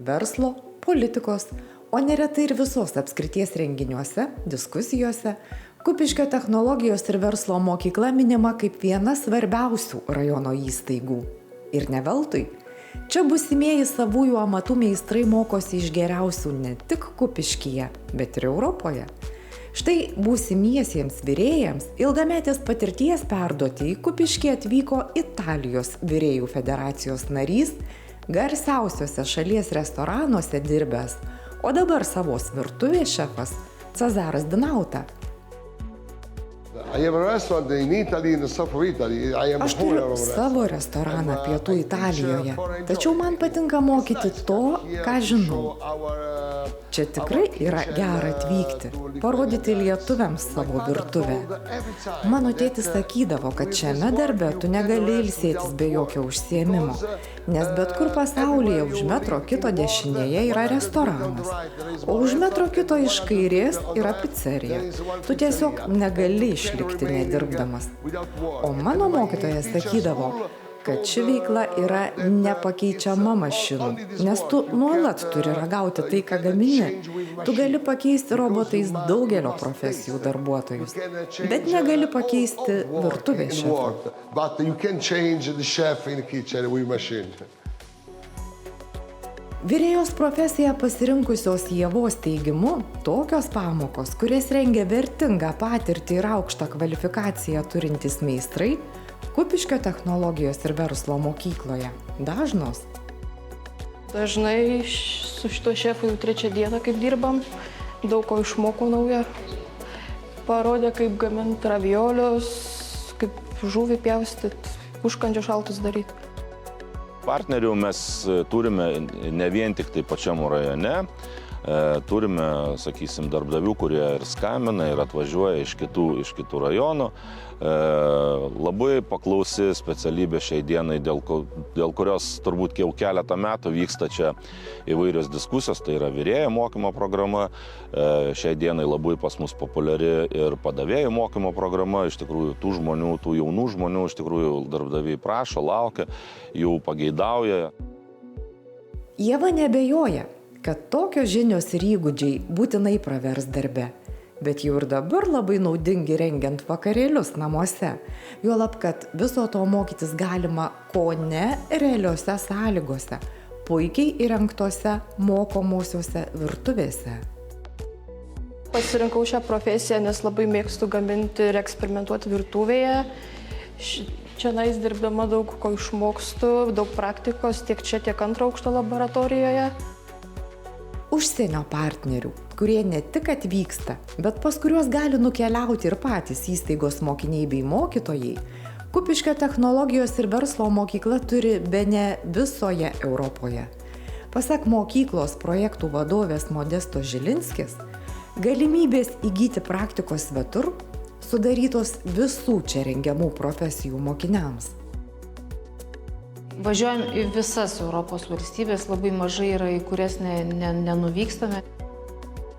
verslo, politikos, o neretai ir visos apskrities renginiuose, diskusijose, Kupiškio technologijos ir verslo mokykla minima kaip viena svarbiausių rajono įstaigų. Ir ne veltui. Čia būsimieji savųjų amatų meistrai mokosi iš geriausių ne tik Kupiškyje, bet ir Europoje. Štai būsimiesiems virėjams ilgametės patirties perduoti į Kupiškį atvyko Italijos virėjų federacijos narys, garsiausiuose šalies restoranuose dirbęs, o dabar savos virtuvės šefas Cezaras Dinauta. Aš turiu savo restoraną pietų Italijoje, tačiau man patinka mokyti to, ką žinau. Čia tikrai yra gera atvykti, parodyti lietuviams savo virtuvę. Mano tėtis sakydavo, kad šiame darbe tu negali ilsėtis be jokio užsiėmimo, nes bet kur pasaulyje už metro kito dešinėje yra restoranas, o už metro kito iš kairės yra picerija. Tu tiesiog negali išlikti nedirbdamas. O mano mokytojas sakydavo, kad ši veikla yra nepakeičiama mašinų, nes tu nuolat turi ragauti tai, ką gamini. Tu gali pakeisti robotais daugelio profesijų darbuotojus, bet negali pakeisti virtuvės šefo. Virėjos profesiją pasirinkusios Ievos teigimu, tokios pamokos, kurias rengia vertingą patirtį ir aukštą kvalifikaciją turintys meistrai, Kupiškio technologijos ir verslo mokykloje dažnos. Dažnai su šito šefu jau 3 dieną kaip dirbam, daug ko išmokau naują. Parodė, kaip gaminti raviolius, kaip žuvį pjaustyti, užkandžių šaltus daryti. Partnerių mes turime ne vien tik tai pačiam rajone, turime, sakysim, darbdavių, kurie ir skambina, ir atvažiuoja iš kitų rajonų. Labai paklausi specialybė šiai dienai, dėl kurios turbūt jau keletą metų vyksta čia įvairios diskusijos, tai yra virėjo mokymo programa. Šiai dienai labai pas mus populiari ir padavėjų mokymo programa. Iš tikrųjų, tų žmonių, tų jaunų žmonių, iš tikrųjų darbdaviai prašo, laukia, jų pageidauja. Ieva neabejoja, kad tokios žinios ir įgūdžiai būtinai pravers darbe. Bet jau ir dabar labai naudingi rengiant vakarėlius namuose. Juolab, kad viso to mokytis galima kone realiose sąlygose, puikiai įrengtose mokomosiose virtuvėse. Pasirinkau šią profesiją, nes labai mėgstu gaminti ir eksperimentuoti virtuvėje. Čianais dirbdama daug ko išmokstu, daug praktikos tiek čia, tiek antro aukšto laboratorijoje. Užsienio partnerių, kurie ne tik atvyksta, bet pas kuriuos gali nukeliauti ir patys įstaigos mokiniai bei mokytojai, Kupiškio technologijos ir verslo mokykla turi bene visoje Europoje. Pasak mokyklos projektų vadovės Modestos Žilinskės, galimybės įgyti praktikos svetur sudarytos visų čia rengiamų profesijų mokiniams. Važiuojam į visas Europos valstybės, labai mažai yra, į kurias nenuvykstame.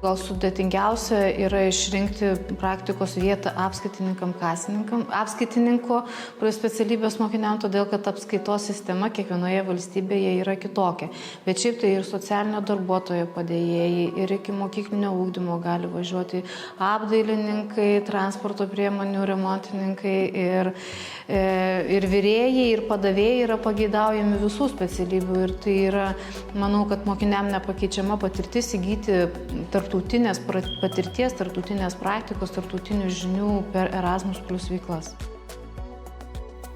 Gal sudėtingiausia yra išrinkti praktikos vietą apskaitininko specialybės mokiniam, todėl kad apskaitos sistema kiekvienoje valstybėje yra kitokia. Bet šiaip tai ir socialinio darbuotojo padėjėjai, ir iki mokyklinio ugdymo gali važiuoti apdailininkai, transporto priemonių remontininkai ir virėjai, ir padavėjai yra pageidaujami visų specialybių. Ir tai yra, manau, kad mokiniam nepakeičiama patirtis įgyti tarptautinės patirties, tarptautinės praktikos, tarptautinių žinių per Erasmus Plus veiklas.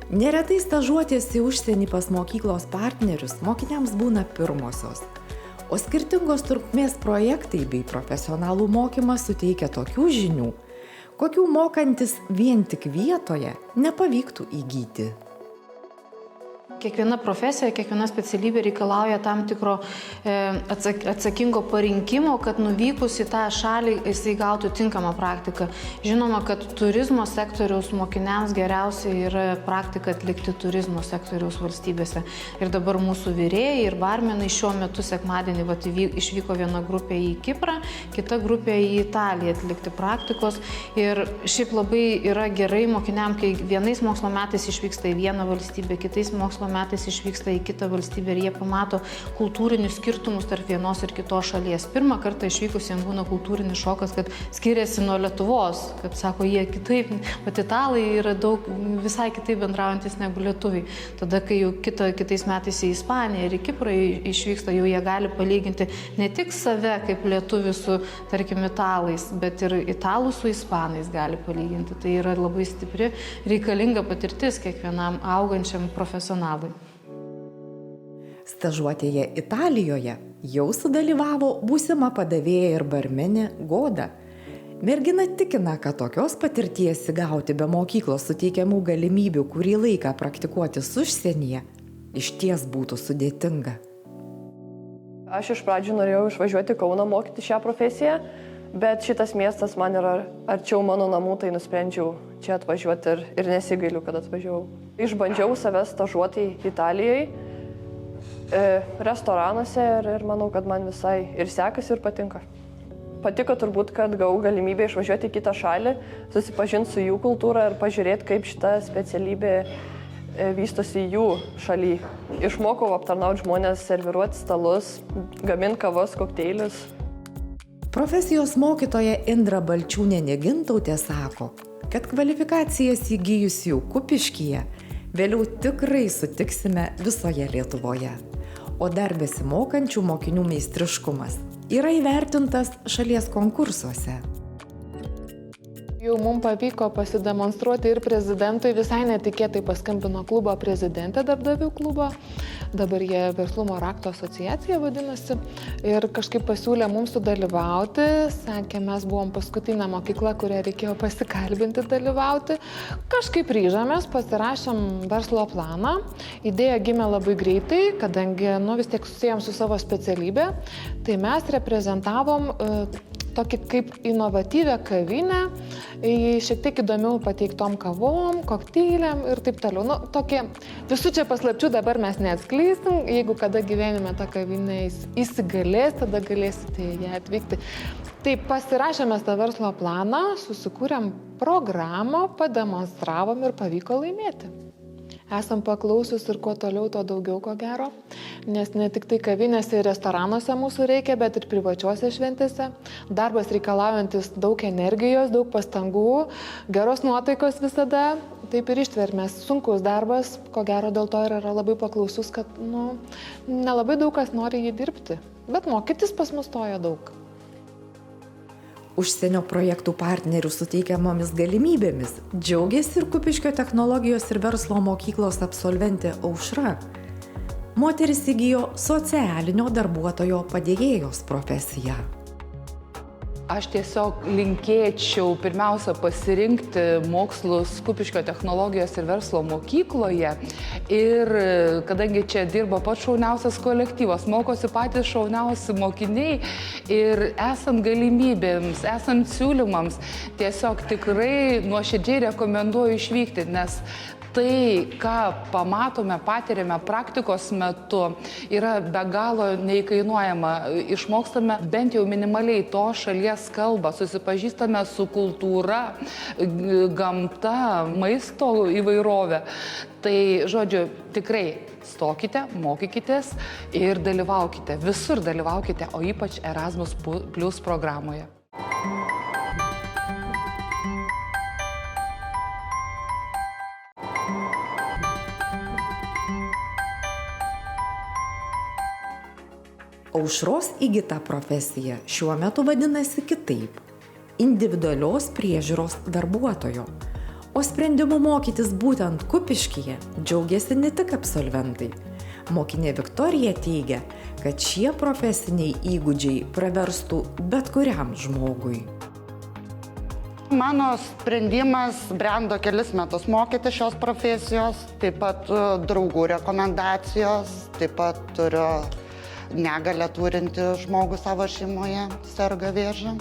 Neretai stažuotės į užsienį pas mokyklos partnerius mokiniams būna pirmosios, o skirtingos trukmės projektai bei profesionalų mokymas suteikia tokių žinių, kokių mokantis vien tik vietoje nepavyktų įgyti. Kiekviena profesija, kiekviena specialybė reikalauja tam tikro atsakingo parinkimo, kad nuvykus į tą šalį jisai gautų tinkamą praktiką. Žinoma, kad turizmo sektoriaus mokiniams geriausiai yra praktika atlikti turizmo sektoriaus valstybėse. Ir dabar mūsų virėjai ir barmenai šiuo metu sekmadienį išvyko viena grupė į Kiprą, kita grupė į Italiją atlikti praktikos. Ir šiaip labai yra gerai mokiniam, kai vienais mokslo metais išvyksta į vieną valstybę, kitais mokslo mokslo metais išvyksta į kitą valstybę ir jie pamato kultūrinius skirtumus tarp vienos ir kitos šalies. Pirmą kartą išvykus jiems būna kultūrinis šokas, kad skiriasi nuo Lietuvos, kad sako, jie kitaip, bet italai yra daug visai kitaip bendraujantis negu lietuviai. Tada, kai jau kitais metais į Ispaniją ir į Kiprą išvyksta, jau jie gali palyginti ne tik save kaip lietuvių su, tarkim, italais, bet ir italų su ispanais gali palyginti. Tai yra labai stipri, reikalinga patirtis kiekvienam augančiam profesionalui. Stažuotėje Italijoje jau sudalyvavo būsima padavėja ir barmenė Goda. Mergina tikina, kad tokios patirties įgauti be mokyklos suteikiamų galimybių kurį laiką praktikuotis užsienyje išties būtų sudėtinga. Aš iš pradžių norėjau išvažiuoti Kauną mokyti šią profesiją, bet šitas miestas man yra arčiau mano namų, tai nusprendžiau čia atvažiuoti ir nesigailiu, kad atvažiavau. Išbandžiau save stažuoti Italijoje, restoranuose ir manau, kad man visai ir sekasi ir patinka. Patiko turbūt, kad gavau galimybę išvažiuoti į kitą šalį, susipažinti su jų kultūra ir pažiūrėti, kaip šita specialybė vystosi jų šaly. Išmokau aptarnauti žmonės, serviruoti stalus, gaminti kavos, kokteilius. Profesijos mokytoja Indra Balčiūnienė Gintautė sako, kad kvalifikacijas įgijus jau Kupiškyje vėliau tikrai sutiksime visoje Lietuvoje. O dar besimokančių mokinių meistriškumas yra įvertintas šalies konkursuose. Jau mums pavyko pasidemonstruoti ir prezidentui, visai netikėtai paskambino klubo prezidentė, darbdavių klubo, dabar jie Verslumo rakto asociacija vadinasi, ir kažkaip pasiūlė mums sudalyvauti, sakė, mes buvom paskutinė mokykla, kurią reikėjo pasikalbinti dalyvauti, kažkaip ryžomės, pasirašėm verslo planą, idėja gimė labai greitai, kadangi vis tiek susijom su savo specialybė, tai mes reprezentavom tokį kaip inovatyvę kavinę, šiek tiek įdomiau pateiktom kavom, kokteiliam ir taip toliau. Tokie, visų čia paslapčių dabar mes neatskleisim, jeigu kada gyvenime ta kavinė įsigalės, tada galėsite ją atvykti. Tai pasirašėme tą verslo planą, susikūrėm programą, pademonstravom ir pavyko laimėti. Esam paklausius ir kuo toliau, to daugiau, ko gero, nes ne tik tai kavinėse ir restoranuose mūsų reikia, bet ir privačiuose šventėse. Darbas reikalaujantis daug energijos, daug pastangų, geros nuotaikos visada, taip ir ištvermės. Sunkus darbas, ko gero dėl to ir yra labai paklausus, kad nelabai daug kas nori jį dirbti, bet mokytis pas mus stoja daug. Užsienio projektų partnerių suteikiamomis galimybėmis džiaugiasi ir Kupiškio technologijos ir verslo mokyklos absolventė Aušra. Moteris įgijo socialinio darbuotojo padėjėjos profesiją. Aš tiesiog linkėčiau pirmiausia pasirinkti mokslus Kupiškio technologijos ir verslo mokykloje ir kadangi čia dirba pats šauniausias kolektyvas, mokosi patys šauniausi mokiniai ir esant galimybėms, esant siūlymams, tiesiog tikrai nuoširdžiai rekomenduoju išvykti, nes tai, ką pamatome, patiriame praktikos metu, yra be galo neįkainuojama. Išmokstame bent jau minimaliai to šalies kalbą, susipažįstame su kultūra, gamta, maisto įvairovė. Tai, žodžiu, tikrai stokite, mokykitės ir dalyvaukite, visur dalyvaukite, o ypač Erasmus Plus programoje. Aušros įgyta profesija šiuo metu vadinasi kitaip – individualios priežiūros darbuotojo. O sprendimu mokytis būtent Kupiškyje džiaugiasi ne tik absolventai. Mokinė Viktorija teigia, kad šie profesiniai įgūdžiai praverstų bet kuriam žmogui. Mano sprendimas brendo kelis metus mokyti šios profesijos, taip pat draugų rekomendacijos, taip pat turiu negalę turinti žmogus savo šeimoje, serga vėžiu.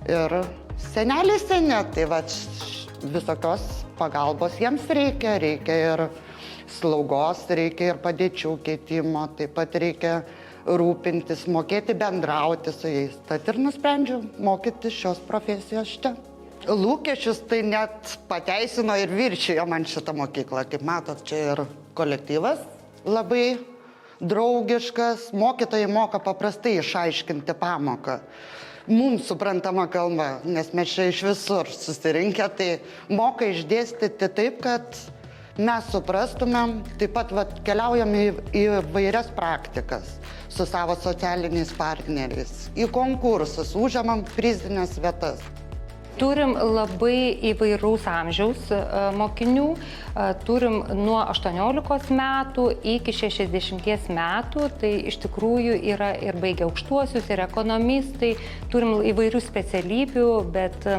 Ir seneliai seni, tai visokios pagalbos jiems reikia ir slaugos, reikia ir padėčių keitimo, taip pat reikia rūpintis, mokėti bendrauti su jais. Tad ir nusprendžiau mokyti šios profesijos čia. Lūkesčius tai net pateisino ir viršijo man šitą mokyklą. Kaip matot, čia ir kolektyvas labai draugiškas, mokytojai moka paprastai išaiškinti pamoką. Mums suprantama kalba, nes mes čia iš visur susirinkę, tai moka išdėstyti taip, kad mes suprastumėm, taip pat keliaujam į vairias praktikas su savo socialiniais partneriais, į konkursus, užėmam prizinės vietas. Turim labai įvairaus amžiaus mokinių, turim nuo 18 metų iki 60 metų, tai iš tikrųjų yra ir baigę aukštuosius, ir ekonomistai, turim įvairių specialybių, bet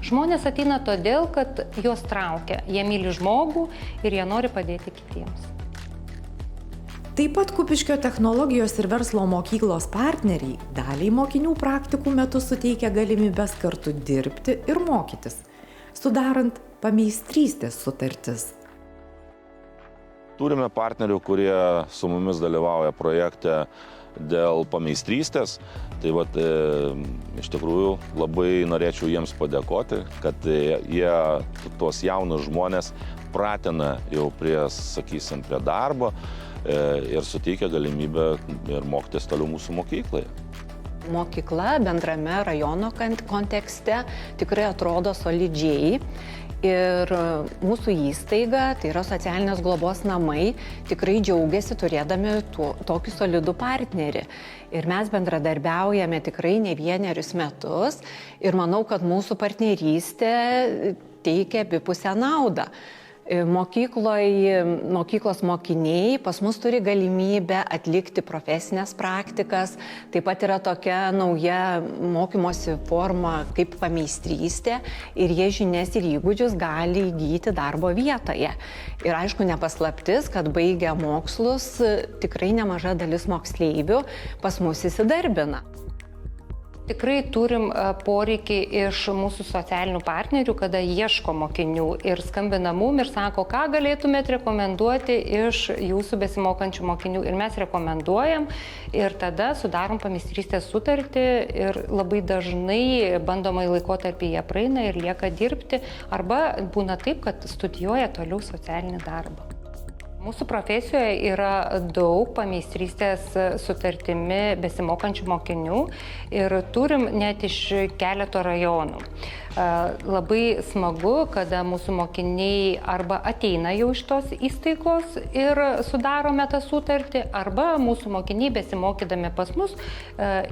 žmonės ateina todėl, kad juos traukia, jie myli žmogų ir jie nori padėti kitiems. Taip pat Kupiškio technologijos ir verslo mokyklos partneriai daliai mokinių praktikų metu suteikia galimybės kartu dirbti ir mokytis, sudarant pameistrystės sutartis. Turime partnerių, kurie su mumis dalyvauja projekte dėl pameistrystės. Tai iš tikrųjų labai norėčiau jiems padėkoti, kad jie tuos jaunus žmonės pratina jau prie darbo ir suteikia galimybę ir mokytis toliau mūsų mokykloje. Mokykla bendrame rajono kontekste tikrai atrodo solidžiai ir mūsų įstaiga, tai yra socialinės globos namai, tikrai džiaugiasi turėdami tokį solidų partnerį. Ir mes bendradarbiaujame tikrai ne vienerius metus ir manau, kad mūsų partnerystė teikia abipusę naudą. Mokyklos mokiniai pas mus turi galimybę atlikti profesinės praktikas, taip pat yra tokia nauja mokymosi forma kaip pameistrystė ir jie žinias ir įgūdžius gali įgyti darbo vietoje. Ir aišku, nepaslaptis, kad baigę mokslus tikrai nemaža dalis moksleivių pas mus įsidarbina. Tikrai turim poreikį iš mūsų socialinių partnerių, kada ieško mokinių ir skambina mum ir sako, ką galėtumėt rekomenduoti iš jūsų besimokančių mokinių. Ir mes rekomenduojam ir tada sudarom pameistrystės sutartį ir labai dažnai bandomai laikotarpį jie praeina ir lieka dirbti arba būna taip, kad studijuoja toliau socialinį darbą. Mūsų profesijoje yra daug pameistrystės sutartimi besimokančių mokinių ir turim net iš keleto rajonų. Labai smagu, kada mūsų mokiniai arba ateina jau iš tos įstaigos ir sudarome tą sutartį, arba mūsų mokiniai besimokydami pas mus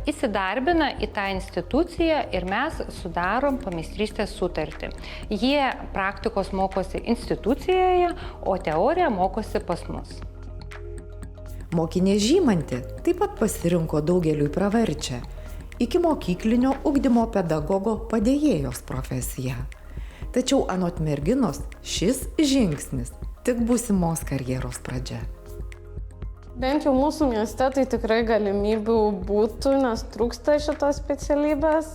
įsidarbina į tą instituciją ir mes sudarom pameistrystės sutartį. Jie praktikos mokosi institucijoje, o teoriją mokosi pas mus. Mokinė Žymanti taip pat pasirinko daugeliui pravarčią ikimokyklinio ugdymo pedagogo padėjėjos profesiją. Tačiau anot merginos šis žingsnis tik būsimos karjeros pradžia. Bent jau mūsų mieste tai tikrai galimybių būtų, nes trūksta šitos specialybės,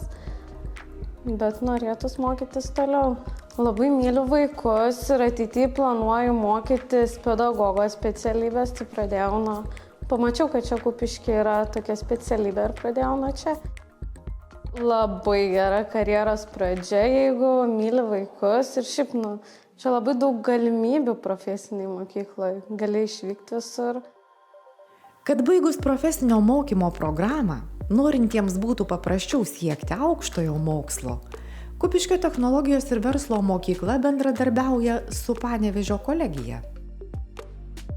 bet norėtųs mokytis toliau. Labai myliu vaikus ir ateityje planuoju mokytis pedagogo specialybės, tai pradėjau pamačiau, kad čia Kupiškyje yra tokia specialybė ir pradėjau nuo čia. Labai gera karjeros pradžia, jeigu myli vaikus ir šiaip, čia labai daug galimybių profesiniai mokykloje, gali išvykti visur. Kad baigus profesinio mokymo programą, norintiems būtų paprasčiau siekti aukštojo mokslo, Kupiškio technologijos ir verslo mokykla bendradarbiauja su Panevėžio kolegija.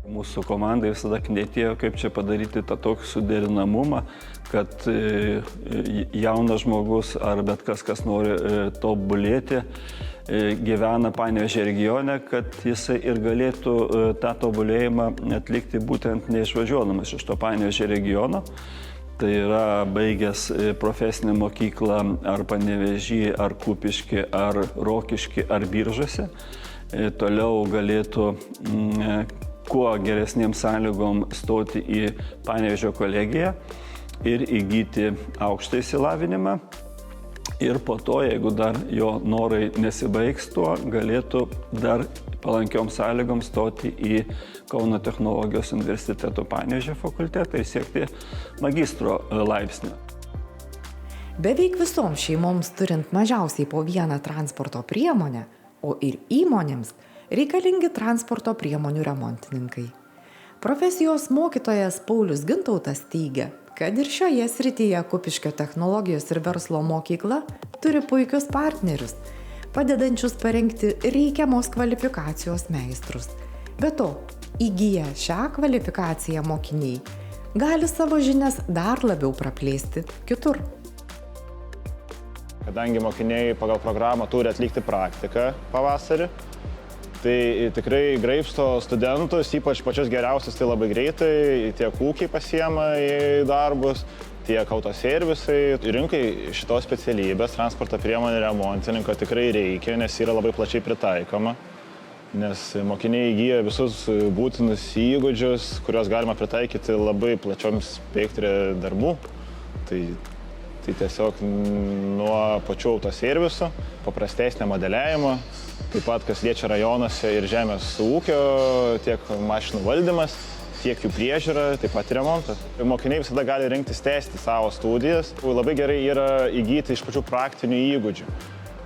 Mūsų komandai visada knietėjo, kaip čia padaryti tą tokį suderinamumą, kad jaunas žmogus ar bet kas nori tobulėti, gyvena Panevėžio regione, kad jisai ir galėtų tą tobulėjimą atlikti būtent neišvažiuodamas iš to Panevėžio regiono. Tai yra baigęs profesinę mokyklą ar Panevėžy, ar Kupišky, ar Rokišky, ar Biržuose. Toliau galėtų kuo geresnėm sąlygom stoti į Panevėžio kolegiją ir įgyti aukštą išsilavinimą. Ir po to, jeigu dar jo norai nesibaigs tuo, galėtų dar palankiom sąlygom stoti į Kauno technologijos universiteto Panevėžio fakultetą ir siekti magistro laipsnio. Beveik visoms šeimoms turint mažiausiai po vieną transporto priemonę, o ir įmonėms reikalingi transporto priemonių remontininkai. Profesijos mokytojas Paulius Gintautas teigia, kad ir šioje srityje Kupiškio technologijos ir verslo mokykla turi puikius partnerius, padedančius parengti reikiamos kvalifikacijos meistrus. Be to, įgiję šią kvalifikaciją mokiniai gali savo žinias dar labiau praplėsti kitur. Kadangi mokiniai pagal programą turi atlikti praktiką pavasarį, tai tikrai graibsto studentus, ypač pačius geriausius, tai labai greitai, tiek ūkiai pasiema į darbus, tiek autoservisai. Rinkai šitos specialybės transporto priemonių remontininko tikrai reikia, nes yra labai plačiai pritaikoma, nes mokiniai įgyja visus būtinus įgūdžius, kuriuos galima pritaikyti labai plačioms spektrė darbų. Tai tiesiog nuo pačių autoservisų, paprastesnio modeliavimo, taip pat kas liečia rajonuose ir žemės ūkio, tiek mašinų valdymas, tiek jų priežiūra, taip pat remontas. Mokiniai visada gali rinktis tęsti savo studijas. Labai gerai yra įgyti iš pačių praktinių įgūdžių.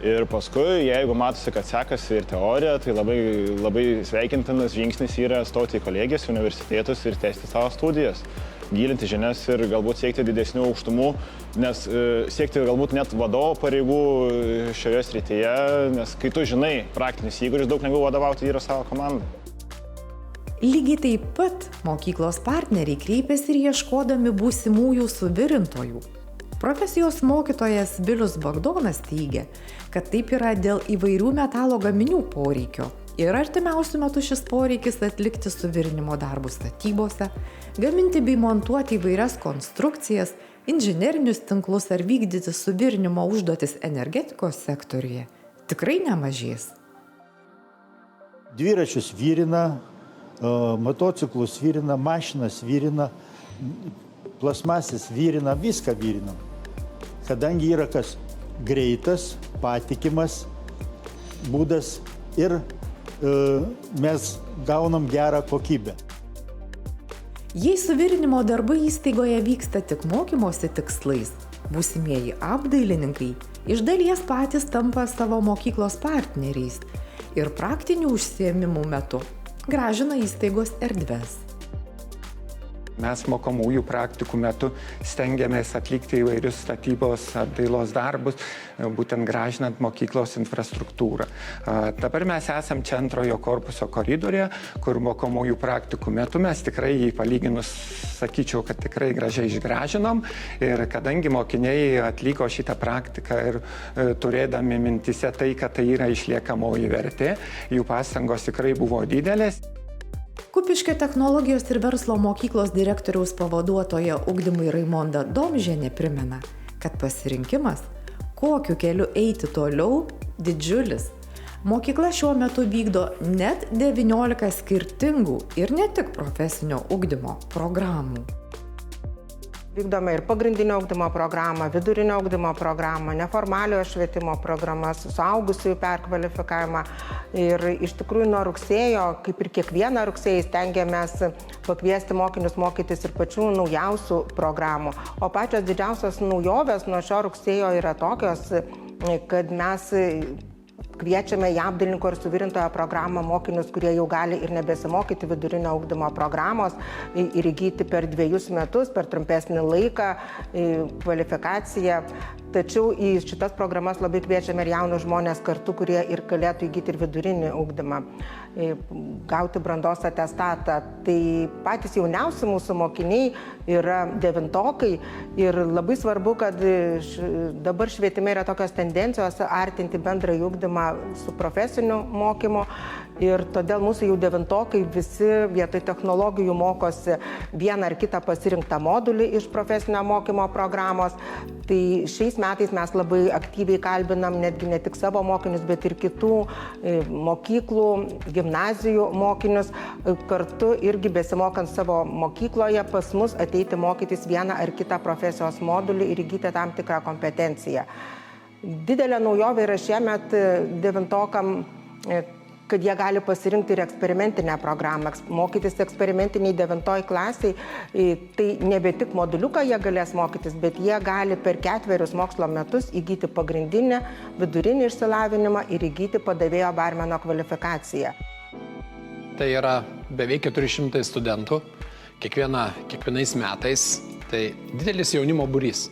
Ir paskui, jeigu matosi, kad sekasi ir teorija, tai labai sveikintinas žingsnis yra stoti į kolegijas, universitetus ir tęsti savo studijas. Gilinti žinias ir galbūt siekti didesnių aukštumų, nes siekti galbūt net vadovo pareigų šioje srityje, nes kai tu žinai praktinius įgūdžius, daug lengviau vadovauti yra savo komandai. Lygiai taip pat mokyklos partneriai kreipiasi ir ieškodami būsimųjų suvirintojų. Profesijos mokytojas Vilius Bagdonas teigia, kad taip yra dėl įvairių metalo gaminių poreikio. Ir artimiausiu metu šis poreikis atlikti suvirinimo darbus statybose, gaminti bei montuoti įvairias konstrukcijas, inžinerinius tinklus ar vykdyti suvirinimo užduotis energetikos sektoriuje tikrai nemažės. Dviračius virina, motociklus virina, mašinas virina, plasmasis virina, viską virina. Kadangi yra kas greitas, patikimas būdas ir mes gaunam gerą kokybę. Jei suvirinimo darbai įstaigoje vyksta tik mokymosi tikslais, būsimieji apdailininkai iš dalies patys tampa savo mokyklos partneriais ir praktinių užsiėmimų metu gražina įstaigos erdves. Mes mokomųjų praktikų metu stengiamės atlikti įvairius statybos apdailos darbus, būtent gražinant mokyklos infrastruktūrą. Dabar mes esam čia antrojo korpuso koridorė, kur mokomųjų praktikų metu mes tikrai jį palyginus, sakyčiau, kad tikrai gražiai išgražinom. Ir kadangi mokiniai atliko šitą praktiką ir turėdami mintise tai, kad tai yra išliekamoji vertė, jų pastangos tikrai buvo didelės. Kupiškio technologijos ir verslo mokyklos direktoriaus pavaduotoja ugdymui Raimonda Domžienė primena, kad pasirinkimas, kokiu keliu eiti toliau, didžiulis. Mokykla šiuo metu vykdo net 19 skirtingų ir ne tik profesinio ugdymo programų. Vykdome ir pagrindinio ugdymo programą, vidurinio ugdymo programą, neformaliojo švietimo programas, suaugusiųjų perkvalifikavimą. Ir iš tikrųjų nuo rugsėjo, kaip ir kiekvieną rugsėjį, stengiamės pakviesti mokinius mokytis ir pačių naujausių programų. O pačios didžiausios naujovės nuo šio rugsėjo yra tokios, kad mes kviečiame į apdailininko ir suvirintojo programą mokinius, kurie jau gali ir nebesimokyti vidurinio ugdymo programos ir įgyti per 2 metus, per trumpesnį laiką kvalifikaciją. Tačiau į šitas programas labai kviečiame ir jaunus žmonės kartu, kurie ir galėtų įgyti ir vidurinį ugdymą, gauti brandos atestatą. Tai patys jauniausi mūsų mokiniai yra 9-okai ir labai svarbu, kad dabar švietime yra tokios tendencijos artinti bendrąjį ugdymą su profesiniu mokymu. Ir todėl mūsų jau 9-okai visi vietoj technologijų mokosi vieną ar kitą pasirinktą modulį iš profesinio mokymo programos. Tai šiais metais mes labai aktyviai kalbinam netgi ne tik savo mokinius, bet ir kitų mokyklų, gimnazijų mokinius, kartu irgi besimokant savo mokykloje pas mus ateiti mokytis vieną ar kitą profesijos modulį ir įgyti tam tikrą kompetenciją. Didelė naujovė yra šiemet 9-okam kad jie gali pasirinkti ir eksperimentinę programą, mokytis eksperimentiniai 9 klasiai. Tai nebe tik moduliuką jie galės mokytis, bet jie gali per 4 mokslo metus įgyti pagrindinę, vidurinį išsilavinimą ir įgyti padavėjo barmeno kvalifikaciją. Tai yra beveik 400 studentų kiekvienais metais. Tai didelis jaunimo būrys.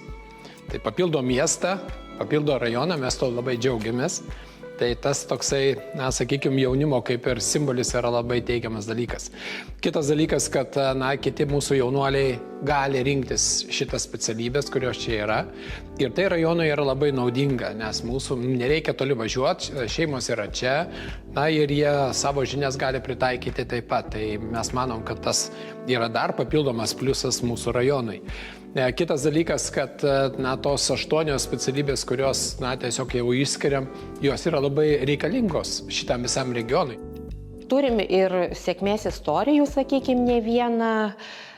Tai papildo miestą, papildo rajoną, mes to labai džiaugiamės. Tai tas toksai, sakykime, jaunimo kaip ir simbolis yra labai teigiamas dalykas. Kitas dalykas, kad kiti mūsų jaunuoliai gali rinktis šitas specialybės, kurios čia yra. Ir tai rajonui yra labai naudinga, nes mūsų nereikia toli važiuoti, šeimos yra čia, ir jie savo žinias gali pritaikyti taip pat. Tai mes manom, kad tas yra dar papildomas pliusas mūsų rajonui. Kitas dalykas, kad tos 8 specialybės, kurios tiesiog jau išskiriam, jos yra labai reikalingos šitam visam regionui. Turim ir sėkmės istorijų, sakykime, ne vieną.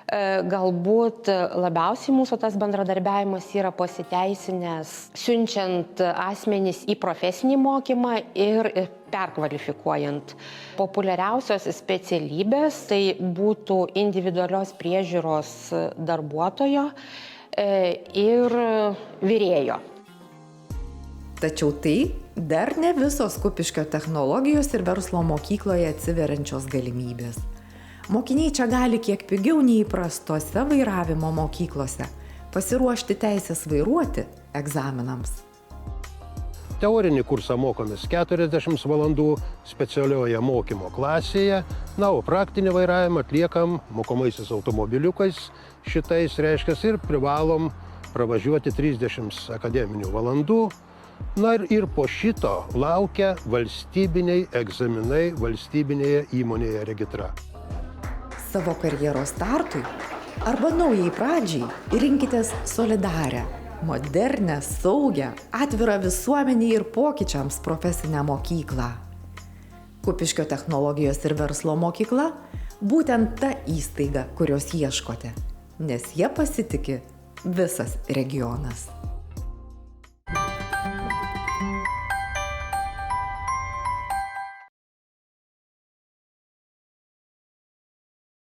Galbūt labiausiai mūsų tas bendradarbiavimas yra pasiteisinęs, siunčiant asmenys į profesinį mokymą ir perkvalifikuojant. Populiariausios specialybės tai būtų individualios priežiūros darbuotojo ir virėjo. Tačiau tai dar ne visos Kupiškio technologijos ir verslo mokykloje atsiveriančios galimybės. Mokiniai čia gali kiek pigiau nei įprastose vairavimo mokyklose pasiruošti teisės vairuoti egzaminams. Teorinį kursą mokomės 40 valandų specialioje mokymo klasėje, o praktinį vairavimą atliekam mokomaisiais automobiliukais, šitais reiškia ir privalom pravažiuoti 30 akademinių valandų. Ir po šito laukia valstybiniai egzaminai valstybinėje įmonėje Regitra. Savo karjeros startui arba naujai pradžiai rinkitės solidarią, modernę, saugią, atvirą visuomeniai ir pokyčiams profesinę mokyklą. Kupiškio technologijos ir verslo mokykla būtent ta įstaiga, kurios ieškote, nes jie pasitiki visas regionas.